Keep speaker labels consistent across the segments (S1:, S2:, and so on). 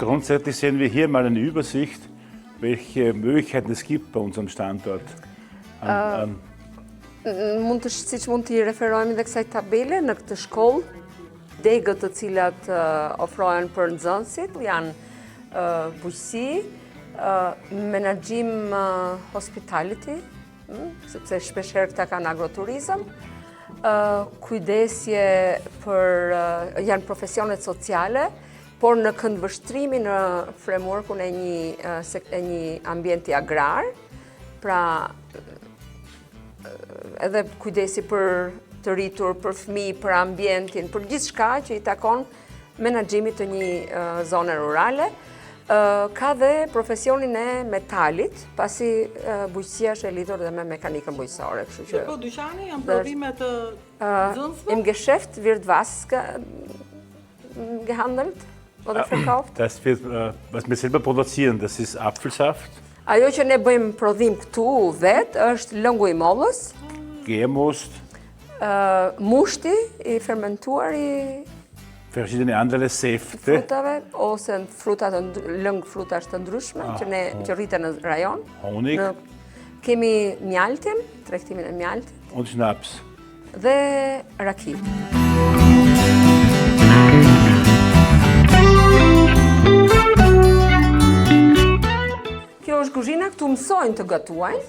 S1: grundsätzlich sehen wir hier mal eine Übersicht, welche Möglichkeiten es gibt bei unserem Standort.
S2: Siç mund t'i referojmë dhe kësaj tabele, në këtë shkollë, degët të cilat ofrohen për nxënësit janë bujqësi, menaxhim hospitality, sepse shpeshherë këta kanë agroturizëm, kujdesje për janë profesionet sociale, por në këndvështrimi në frameworkun e një ambienti agrar, pra edhe kujdesi për të rritur, për fëmijë, për ambientin, për gjithçka që i takon menaxhimit të një zone rurale. Ka dhe profesionin e metalit, pasi bujqësia është e lidhur dhe me mekanikën bujqësore.
S3: Po dyqani janë prodhime të nxënësve?
S2: Im Geschäft wird was gehandelt oder verkauft?
S1: Das wird, was wir selber produzieren, das ist Apfelsaft.
S2: Ajo që ne bëjmë prodhim këtu vetë është lëngu i mollës,
S1: Gärmost,
S2: mushti i fermentuar i
S1: verschiedene andere Säfte.
S2: frutave, ose lëng frutash të ndryshme që rriten në rajon.
S1: Honig
S2: Kemi mjaltin, tregtimin e mjaltit,
S1: und Schnaps.
S2: dhe raki. Kjo është kuzhina, këtu mësojnë të gatuajnë.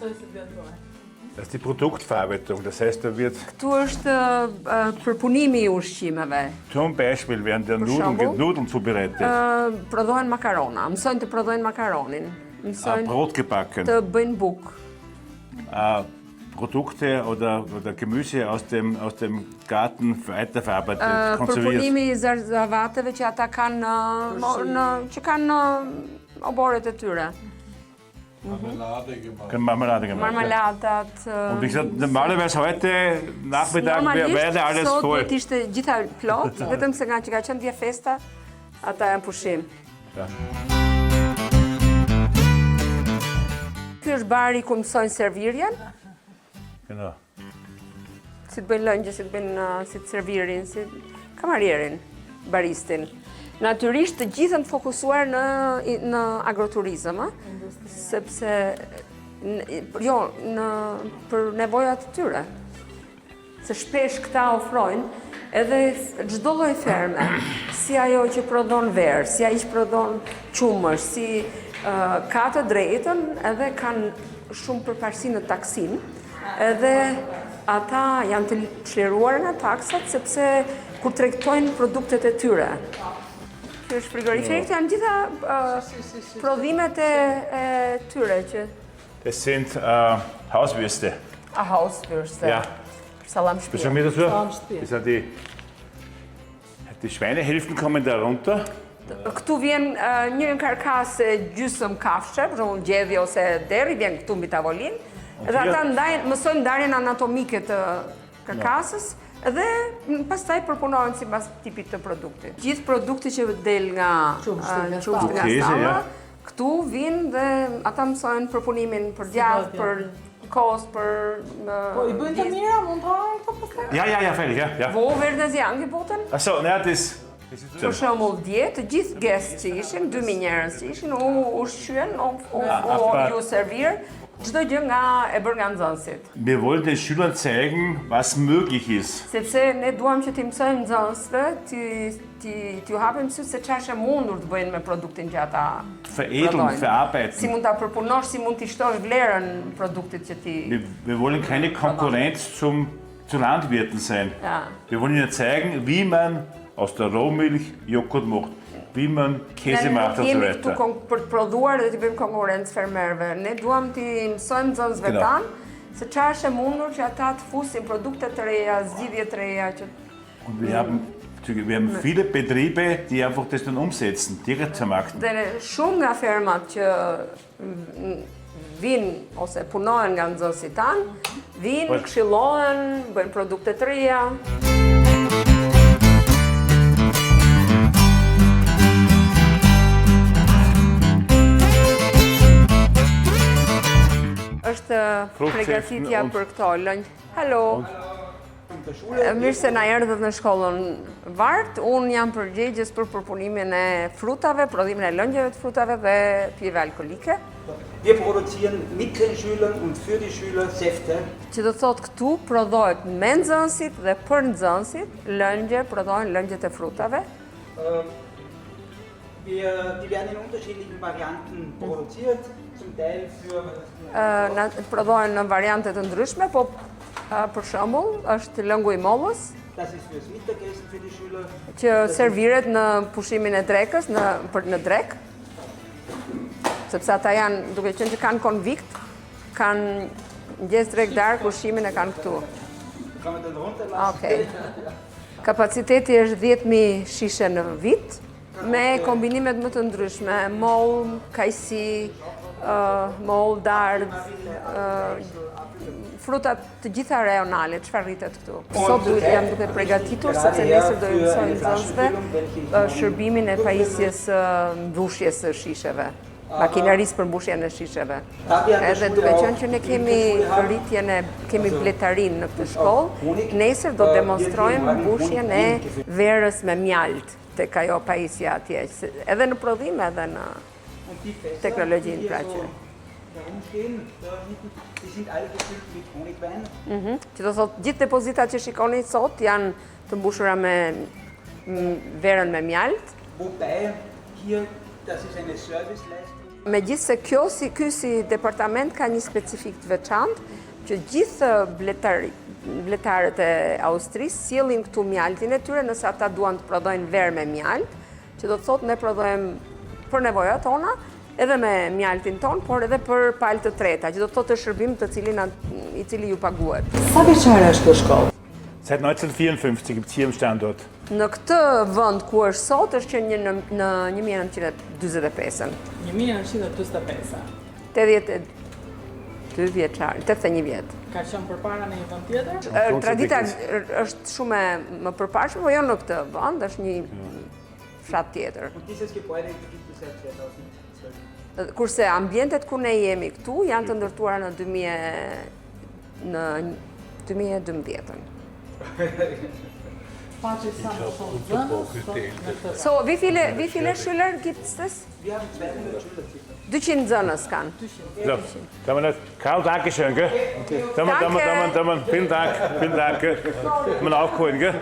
S1: Das ist die Produktverarbeitung, das heißt, da wird
S2: Këtu është përpunimi i ushqimeve.
S1: zum Beispiel werden der Nudeln zubereitet,
S2: Prodhohen makarona, mësojnë të prodhojnë makaronin, mësojnë
S1: Brot gebacken,
S2: të bëjnë bukë.
S1: Produkte oder Gemüse aus dem Garten weiterverarbeitet, konserviert.
S2: Përpunimi i zarzavateve që ata kanë që kanë në oboret e tyre.
S1: Marmelade gemacht.
S2: Marmeladat.
S1: Und wie gesagt, normalerweise heute Nachmittag wäre alles
S2: Sot
S1: voll.
S2: do të ishte gjitha plot, vetëm se nga që ka qenë dje festa, ata janë pushim.
S1: Ja.
S2: Ky është bari ku mësojnë servirjen,
S1: Genau.
S2: si të bëjnë lëngje, si të bëjnë si të servirin, si kamarierin, baristin. Natyrisht të gjithën të fokusuar në agroturizëm, sepse për nevojat të tyre. Se shpesh këta ofrojnë edhe çdo lloj ferme, si ajo që prodhon verë, si ai që prodhon qumësh, si ka të drejtën edhe kanë shumë përparësi në taksin, edhe ata janë të çliruar në taksat sepse kur tregtojnë produktet e tyre. Kjo është frigoriferit, janë gjitha prodhimet e tyre që...
S1: Das sind Hauswürste.
S2: Hauswürste.
S1: Ja.
S2: Salam
S1: Schauen
S2: shtëpia.
S1: wir dazu? Das sind die Schweinehälften kommen da runter.
S2: Këtu vjen një karkas e gjysmë kafshë, për shembull gjedhje ose deri, vjen këtu mbi tavolinë, dhe ata mësojnë ndarjen anatomike të karkasës, dhe pastaj përpunohen sipas tipit të produktit. Gjithë produkti që del nga qumshti nga stalla, këtu vinë dhe ata mësojnë përpunimin për djathtë, për kost, për...
S3: Po i bëjnë të mira, mund të hanë këto pastaj?
S1: Ja, fertig, ja.
S2: Wo werden sie angeboten?
S1: Achso, ja, das...
S2: Për shembull dje, të gjithë guest që ishin, 2000 njerëz që ishin, u ushqyen, u servir, çdo gjë e bërë nga nxënësit.
S1: Wir wollen den Schülern zeigen, was möglich ist.
S2: Sepse ne duam që t'i mësojmë nxënësve, t'ju hapim sy se çfarë është mundur të bëjnë me produktin që ata
S1: Veredeln, verarbeiten.
S2: Si mund ta përpunosh, si mund t'i shtosh vlerën produktit që ti...
S1: Wir wollen keine Konkurrenz zu Landwirten sein.
S2: Ja.
S1: Wir wollen ihnen zeigen, wie man aus der Rohmilch Joghurt macht, wie man Käse macht und so
S2: Jemi këtu
S1: weiter.
S2: për të prodhuar dhe t'i bëjmë konkurrencë fermerëve. Ne duam t'i mësojmë nxënësve tanë se çfarë është e mundur që ata të fusin produkte të reja, zgjidhje të reja që...
S1: Und wir haben viele Betriebe, die einfach das dann umsetzen, direkt vermarkten.
S2: Dhe shumë nga fermat që vinë ose punohen nga nxënësit tanë, vinë, këshillohen, bëjnë produkte të reja. Është përgatitja për këto lënj. Halo.
S4: der Schule.
S2: Mirë se na erdhët në shkollën Vart, unë jam përgjegjës për përpunimin e frutave, prodhimin e lëngjeve të frutave dhe pijeve alkolike.
S4: Wir produzieren mit den Schülern und für die Schüler Säfte.
S2: Që do thotë këtu prodhohet me nxënësit dhe për nxënësit, prodhohen lëngjet e frutave.
S4: Die werden in unterschiedlichen Varianten produziert, zum Teil für
S2: Prodhohen në variante të ndryshme, po për shembull është lëngu i mollës,
S4: das ist fürs Mittagessen für die Schüler.
S2: që serviret në pushimin e drekës, në drek, sepse ata janë, duke qenë që kanë konvikt, kanë mëngjes drek darkë, pushimin e kanë këtu.
S4: Kann man dann runterlassen.
S2: Okej. Kapaciteti është 10.000 shishe në vit, me kombinimet më të ndryshme, moll, kajsi, moll, dardh, frutat të gjitha rajonale, çfarë rritet këtu. Sot jam duke përgatitur, sepse nesër do i mësoj nxënësve shërbimin e pajisjes mbushjes së shisheve, makinerisë për mbushjen e shisheve. Edhe duke qenë që ne kemi bletarin në këtë shkollë, nesër do demonstrojmë mbushjen e verës me mjalt tek ajo pajisja atje, edhe në prodhim edhe në teknologjinë pra që.
S4: Herumstehen, da hinten, die sind alle gefüllt mit Honigwein.
S2: Që do thotë gjithë depozitat që shikoni sot janë të mbushura me verën me mjalt.
S4: Wobei hier, das ist eine Serviceleistung.
S2: Megjithse ky si departament ka një specifik të veçantë, që gjithë bletarët e Austrisë sjellin këtu mjaltin e tyre nëse ata duan të prodhojnë verë me mjalt, që do të thotë ne prodhojmë për nevojat tona, edhe me mjaltin ton, por edhe për palë të treta, që do të thotë shërbim i cili ju paguhet.
S3: Sa vjeçare është kjo shkollë?
S1: Seit 1954 gibt es hier im Standort.
S2: Në këtë vend ku është sot është që në 1945-ën.
S3: 1945.
S2: 82 vjeçar, 81 vjet.
S3: Ka qenë përpara në një vend tjetër?
S2: Tradita është shumë më përparshme, po jo në këtë vend, është një fshat tjetër.
S4: Und dieses Gebäude gibt es seit 2012.
S2: Kurse ambientet ku ne jemi këtu janë të ndërtuara në 2012-ën. So, wie viele Schüler gibt es das?
S4: Wir haben 200 Schüler circa.
S2: 200 Nxënës kanë.
S1: So, kann man das? Karl, danke schön, gell? Danke. Vielen Dank, gell? Kann man aufholen, gell?